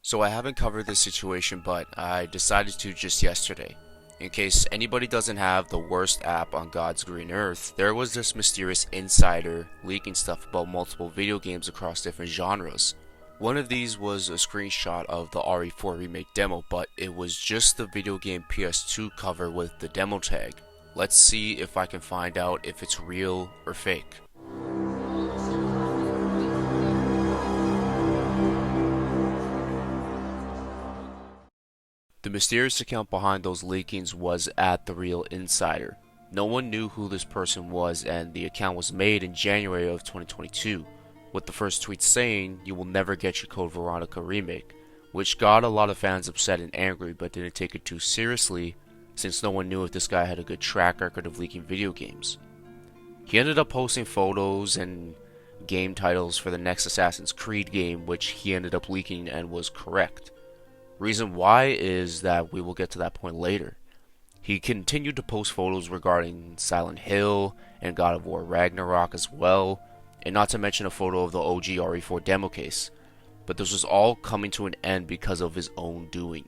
So I haven't covered this situation, but I decided to just yesterday. In case anybody doesn't have the worst app on God's green earth, there was this mysterious insider leaking stuff about multiple video games across different genres. One of these was a screenshot of the RE4 Remake demo, but it was just the video game PS2 cover with the demo tag. Let's see if I can find out if it's real or fake. The mysterious account behind those leakings was at The Real Insider. No one knew who this person was, and the account was made in January of 2022, with the first tweet saying, "You will never get your Code Veronica remake," which got a lot of fans upset and angry, but didn't take it too seriously since no one knew if this guy had a good track record of leaking video games. He ended up posting photos and game titles for the next Assassin's Creed game, which he ended up leaking and was correct. Reason why is that we will get to that point later. He continued to post photos regarding Silent Hill and God of War Ragnarok as well, and not to mention a photo of the OG RE4 demo case. But this was all coming to an end because of his own doing.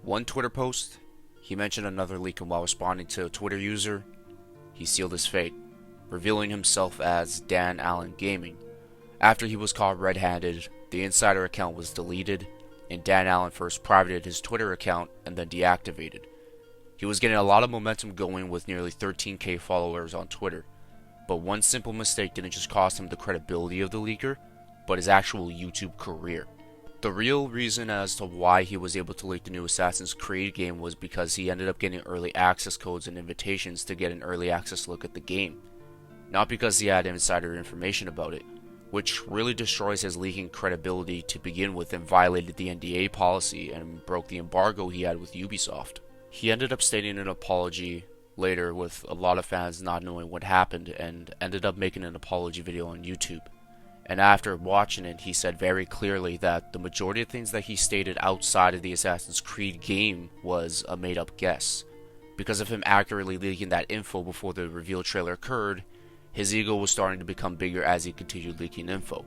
One Twitter post, he mentioned another leak, and while responding to a Twitter user, he sealed his fate, revealing himself as Dan Allen Gaming. After he was caught red-handed, the insider account was deleted, and Dan Allen first privated his Twitter account and then deactivated. He was getting a lot of momentum going with nearly 13k followers on Twitter, but one simple mistake didn't just cost him the credibility of the leaker, but his actual YouTube career. The real reason as to why he was able to leak the new Assassin's Creed game was because he ended up getting early access codes and invitations to get an early access look at the game, not because he had insider information about it, which really destroys his leaking credibility to begin with and violated the NDA policy and broke the embargo he had with Ubisoft. He ended up stating an apology later, with a lot of fans not knowing what happened, and ended up making an apology video on YouTube. And after watching it, he said very clearly that the majority of things that he stated outside of the Assassin's Creed game was a made up guess. Because of him accurately leaking that info before the reveal trailer occurred, his ego was starting to become bigger as he continued leaking info.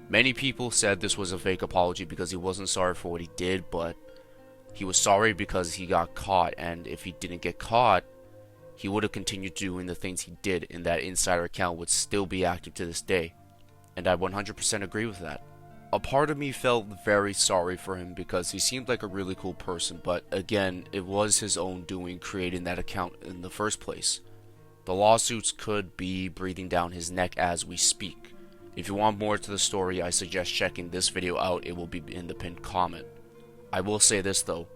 Many people said this was a fake apology because he wasn't sorry for what he did, but he was sorry because he got caught, and if he didn't get caught, he would have continued doing the things he did, and that insider account would still be active to this day. And I 100% agree with that. A part of me felt very sorry for him because he seemed like a really cool person, but again, it was his own doing creating that account in the first place. The lawsuits could be breathing down his neck as we speak. If you want more to the story, I suggest checking this video out. It will be in the pinned comment. I will say this though,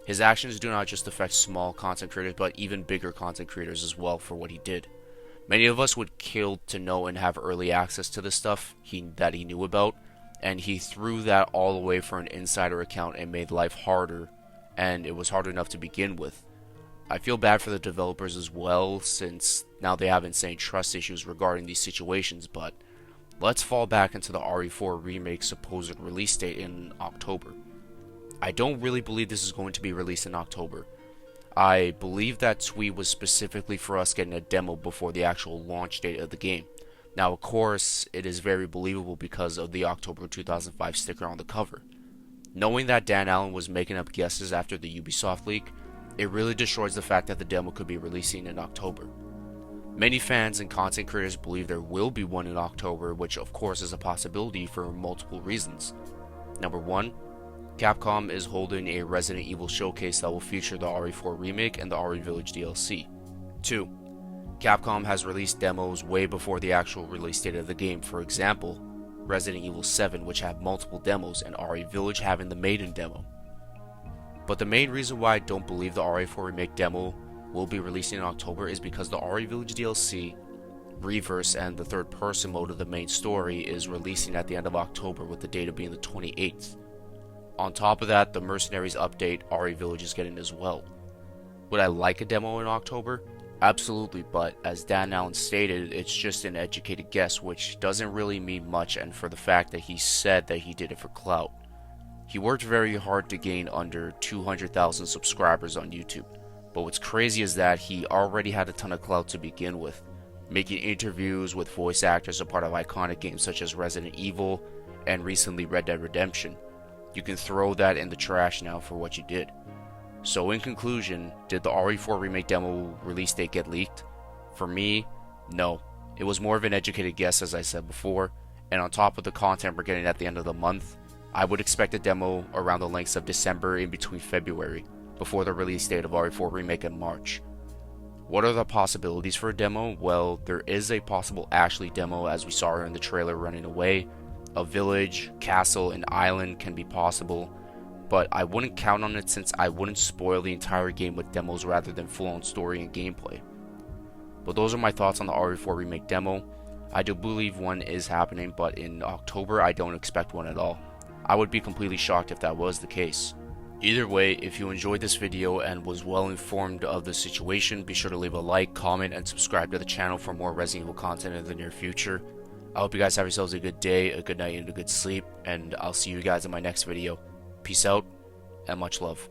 his actions do not just affect small content creators, but even bigger content creators as well for what he did. Many of us would kill to know and have early access to the stuff that he knew about, and he threw that all away for an insider account and made life harder, and it was hard enough to begin with. I feel bad for the developers as well, since now they have insane trust issues regarding these situations, but let's fall back into the RE4 Remake supposed release date in October. I don't really believe this is going to be released in October. I believe that tweet was specifically for us getting a demo before the actual launch date of the game. Now, of course, it is very believable because of the October 2005 sticker on the cover. Knowing that Dan Allen was making up guesses after the Ubisoft leak, it really destroys the fact that the demo could be releasing in October. Many fans and content creators believe there will be one in October, which of course is a possibility for multiple reasons. Number one, Capcom is holding a Resident Evil showcase that will feature the RE4 Remake and the RE Village DLC. 2. Capcom has released demos way before the actual release date of the game, for example, Resident Evil 7, which have multiple demos, and RE Village having the maiden demo. But the main reason why I don't believe the RE4 Remake demo will be releasing in October is because the RE Village DLC, Reverse, and the third person mode of the main story is releasing at the end of October, with the date being the 28th. On top of that, the Mercenaries update RE Village is getting as well. Would I like a demo in October? Absolutely, but as Dan Allen stated, it's just an educated guess, which doesn't really mean much, and for the fact that he said that he did it for clout. He worked very hard to gain under 200,000 subscribers on YouTube, but what's crazy is that he already had a ton of clout to begin with, making interviews with voice actors a part of iconic games such as Resident Evil and recently Red Dead Redemption. you can throw that in the trash now for what you did. So in conclusion, did the RE4 Remake demo release date get leaked? For me, no. It was more of an educated guess, as I said before, and on top of the content we're getting at the end of the month, I would expect a demo around the lengths of December in between February, before the release date of RE4 Remake in March. What are the possibilities for a demo? Well, there is a possible Ashley demo, as we saw her in the trailer running away. A village, castle, and island can be possible, but I wouldn't count on it since I wouldn't spoil the entire game with demos rather than full-on story and gameplay. But those are my thoughts on the RE4 Remake demo. I do believe one is happening, but in October I don't expect one at all. I would be completely shocked if that was the case. Either way, if you enjoyed this video and was well informed of the situation, be sure to leave a like, comment, and subscribe to the channel for more Resident Evil content in the near future. I hope you guys have yourselves a good day, a good night, and a good sleep, and I'll see you guys in my next video. Peace out, and much love.